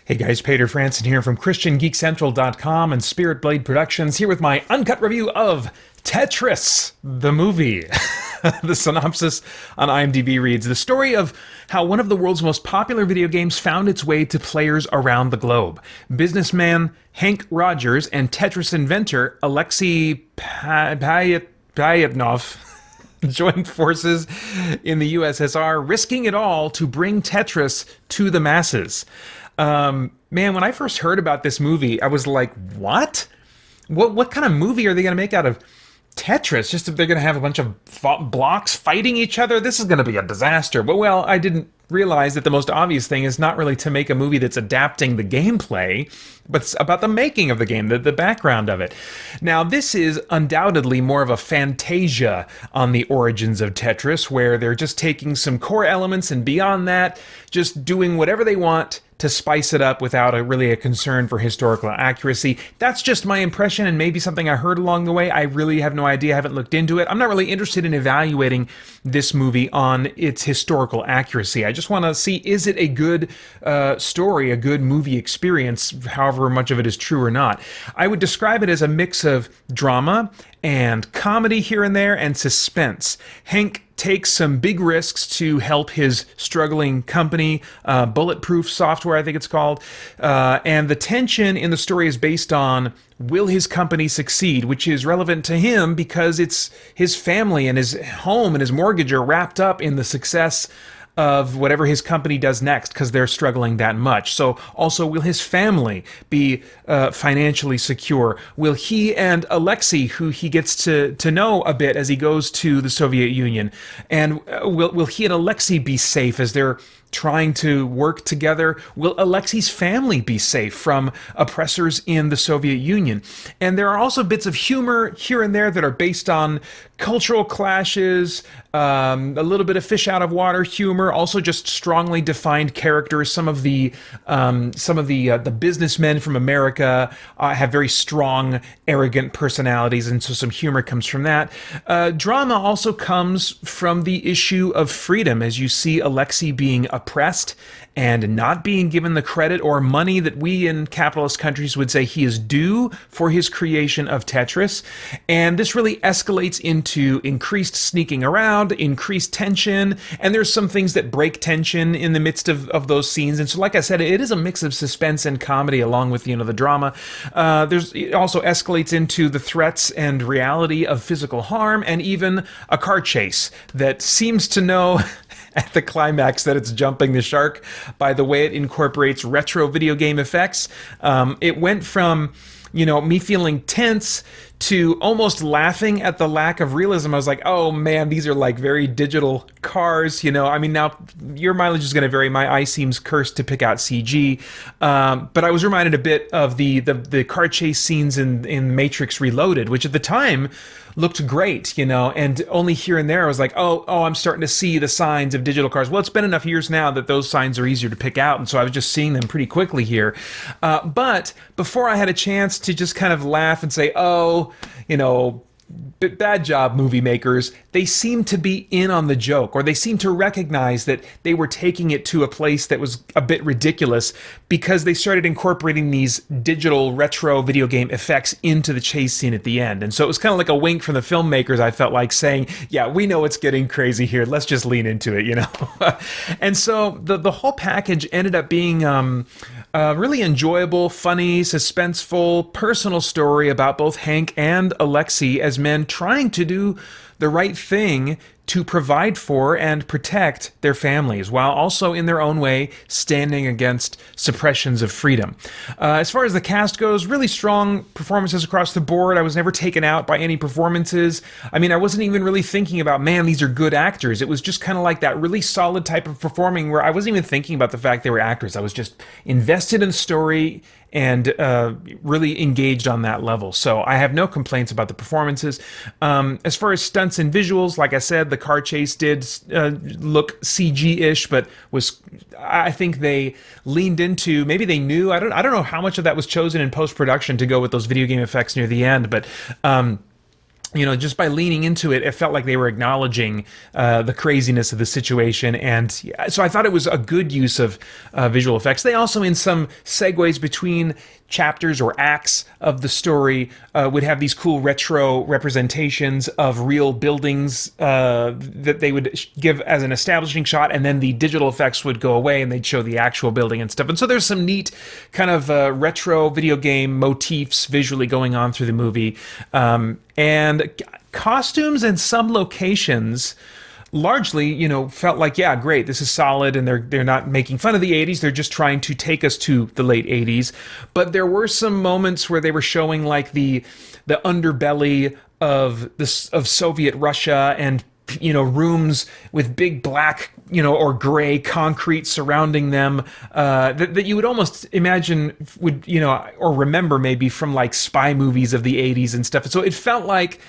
Hey guys, Peter Franson here from christiangeekcentral.com and Spirit Blade Productions, here with my uncut review of Tetris, the movie. The synopsis on IMDb reads, the story of how one of the world's most popular video games found its way to players around the globe. Businessman Hank Rogers and Tetris inventor Alexei Payetnov joined forces in the USSR, risking it all to bring Tetris to the masses. Man, when I first heard about this movie, I was like, what? What kind of movie are they going to make out of Tetris? Just if they're going to have a bunch of blocks fighting each other? This is going to be a disaster. But, well, I didn't realize that the most obvious thing is not really to make a movie that's adapting the gameplay, but it's about the making of the game, the background of it. Now, this is undoubtedly more of a fantasia on the origins of Tetris, where they're just taking some core elements and beyond that, just doing whatever they want to spice it up without really a concern for historical accuracy. That's just my impression and maybe something I heard along the way. I really have no idea. I haven't looked into it. I'm not really interested in evaluating this movie on its historical accuracy. I just want to see, is it a good story, a good movie experience, however much of it is true or not. I would describe it as a mix of drama and comedy here and there and suspense. Hank takes some big risks to help his struggling company, Bulletproof Software, I think it's called. And the tension in the story is based on, will his company succeed, which is relevant to him because it's his family and his home and his mortgage are wrapped up in the success of whatever his company does next because they're struggling that much. So also, will his family be financially secure? Will he and Alexei, who he gets to know a bit as he goes to the Soviet Union, and will he and Alexei be safe as they're trying to work together? Will Alexei's family be safe from oppressors in the Soviet Union? And there are also bits of humor here and there that are based on cultural clashes, a little bit of fish out of water humor, also just strongly defined characters. Some of the businessmen from America have very strong, arrogant personalities, and so some humor comes from that. Drama also comes from the issue of freedom, as you see Alexei being oppressed and not being given the credit or money that we in capitalist countries would say he is due for his creation of Tetris. And this really escalates into increased sneaking around, increased tension, and there's some things that break tension in the midst of those scenes. And so, like I said, it is a mix of suspense and comedy along with, the drama. It also escalates into the threats and reality of physical harm and even a car chase that seems to know at the climax that it's jumping the shark by the way it incorporates retro video game effects. It went from, me feeling tense to almost laughing at the lack of realism. I was like, oh man, these are like very digital cars, now your mileage is going to vary. My eye seems cursed to pick out CG. But I was reminded a bit of the car chase scenes in Matrix Reloaded, which at the time looked great, and only here and there I was like, oh, I'm starting to see the signs of digital cars. Well, it's been enough years now that those signs are easier to pick out, and so I was just seeing them pretty quickly here. But before I had a chance to just kind of laugh and say, oh, bad job, movie makers, they seem to be in on the joke, or they seem to recognize that they were taking it to a place that was a bit ridiculous because they started incorporating these digital retro video game effects into the chase scene at the end. And so it was kind of like a wink from the filmmakers, I felt like, saying, yeah, we know it's getting crazy here, let's just lean into it, And so the whole package ended up being really enjoyable, funny, suspenseful, personal story about both Hank and Alexei as men trying to do the right thing to provide for and protect their families, while also in their own way standing against suppressions of freedom. As far as the cast goes, really strong performances across the board. I was never taken out by any performances. I wasn't even really thinking about, man, these are good actors. It was just kind of like that really solid type of performing where I wasn't even thinking about the fact they were actors. I was just invested in the story and really engaged on that level. So I have no complaints about the performances. As far as stunts and visuals, like I said, the car chase did look CG-ish, but I think they leaned into, maybe they knew, I don't know how much of that was chosen in post-production to go with those video game effects near the end, but just by leaning into it, it felt like they were acknowledging the craziness of the situation. And so I thought it was a good use of visual effects. They also, in some segues between chapters or acts of the story, would have these cool retro representations of real buildings that they would give as an establishing shot, and then the digital effects would go away and they'd show the actual building and stuff. And so there's some neat kind of retro video game motifs visually going on through the movie. And costumes in some locations largely, felt like, yeah, great, this is solid, and they're not making fun of the 80s, they're just trying to take us to the late 80s. But there were some moments where they were showing like the underbelly of Soviet Russia, and rooms with big black, or gray concrete surrounding them, that you would almost imagine would, or remember maybe from like spy movies of the 80s and stuff. So it felt like,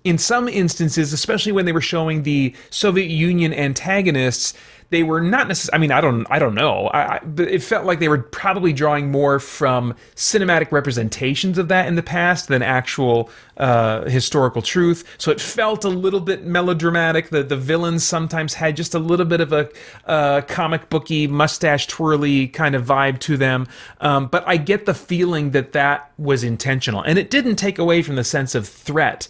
in some instances, especially when they were showing the Soviet Union antagonists, they were not necessarily, I don't know. But it felt like they were probably drawing more from cinematic representations of that in the past than actual historical truth. So it felt a little bit melodramatic. The villains sometimes had just a little bit of a comic booky, mustache twirly kind of vibe to them. But I get the feeling that was intentional. And it didn't take away from the sense of threat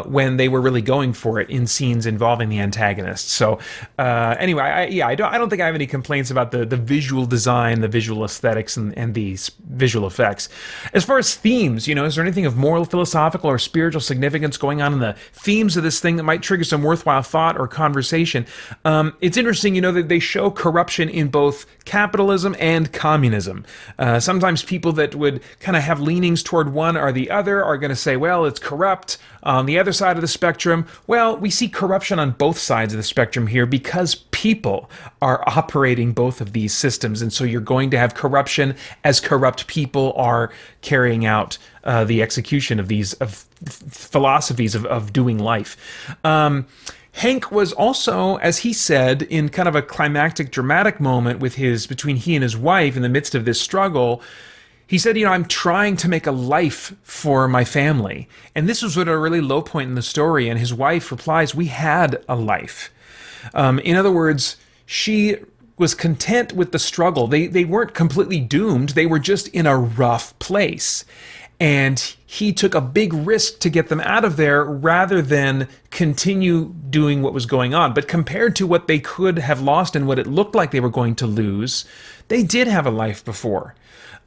when they were really going for it in scenes involving the antagonists. So anyway, I don't think I have any complaints about the visual design, the visual aesthetics, and these visual effects. As far as themes, is there anything of moral, philosophical, or spiritual significance going on in the themes of this thing that might trigger some worthwhile thought or conversation? It's interesting, that they show corruption in both capitalism and communism. Sometimes people that would kind of have leanings toward one or the other are going to say, well, it's corrupt. On the other side of the spectrum, well, we see corruption on both sides of the spectrum here because people are operating both of these systems. And so you're going to have corruption as corrupt people are carrying out the execution of these philosophies of doing life. Hank was also, as he said, in kind of a climactic, dramatic moment between he and his wife in the midst of this struggle. He said, I'm trying to make a life for my family. And this was at a really low point in the story. And his wife replies, we had a life. In other words, she was content with the struggle. They weren't completely doomed. They were just in a rough place. And he took a big risk to get them out of there rather than continue doing what was going on. But compared to what they could have lost and what it looked like they were going to lose, they did have a life before.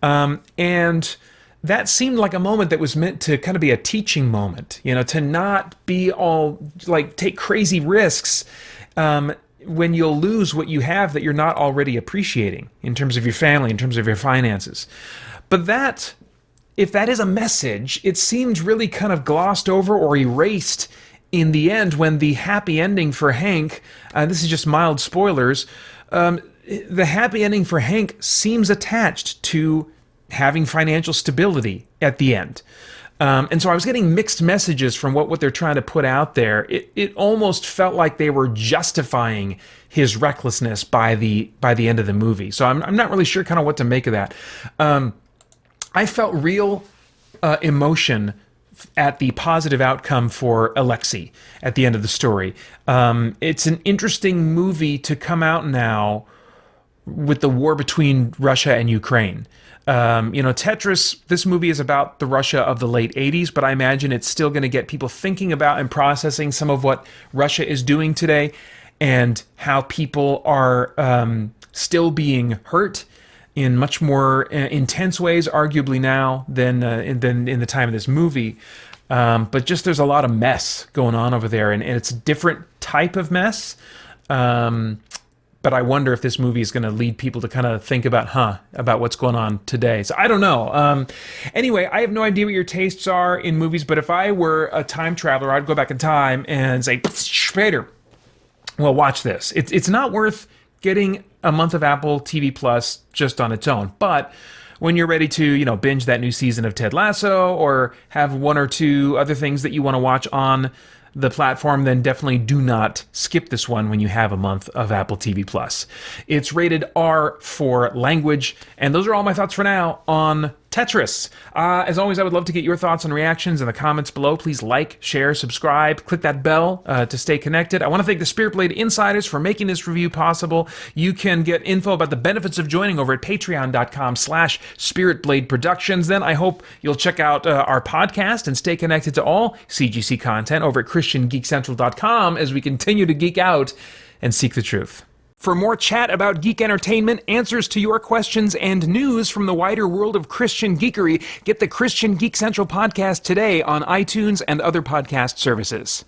And that seemed like a moment that was meant to kind of be a teaching moment, to not be all like take crazy risks when you'll lose what you have that you're not already appreciating in terms of your family, in terms of your finances. But if that is a message, it seemed really kind of glossed over or erased in the end when the happy ending for Hank, this is just mild spoilers, the happy ending for Hank seems attached to having financial stability at the end. And so I was getting mixed messages from what they're trying to put out there. It almost felt like they were justifying his recklessness by the end of the movie. So I'm not really sure kind of what to make of that. I felt real emotion at the positive outcome for Alexei at the end of the story. It's an interesting movie to come out now with the war between Russia and Ukraine. Tetris, this movie is about the Russia of the late 80s, but I imagine it's still going to get people thinking about and processing some of what Russia is doing today and how people are still being hurt in much more intense ways, arguably now, than in the time of this movie. But just there's a lot of mess going on over there, and it's a different type of mess. But I wonder if this movie is going to lead people to kind of think about what's going on today. So I don't know. Anyway, I have no idea what your tastes are in movies, but if I were a time traveler, I'd go back in time and say, Peter, well, watch this. It's not worth getting a month of Apple TV Plus just on its own. But when you're ready to, binge that new season of Ted Lasso or have one or two other things that you want to watch on the platform, then definitely do not skip this one when you have a month of Apple TV Plus. It's rated R for language, and those are all my thoughts for now on Tetris. As always, I would love to get your thoughts and reactions in the comments below. Please like, share, subscribe, click that bell to stay connected. I want to thank the Spirit Blade Insiders for making this review possible. You can get info about the benefits of joining over at patreon.com/spiritbladeproductions. Then I hope you'll check out our podcast and stay connected to all CGC content over at christiangeekcentral.com as we continue to geek out and seek the truth. For more chat about geek entertainment, answers to your questions, and news from the wider world of Christian geekery, get the Christian Geek Central podcast today on iTunes and other podcast services.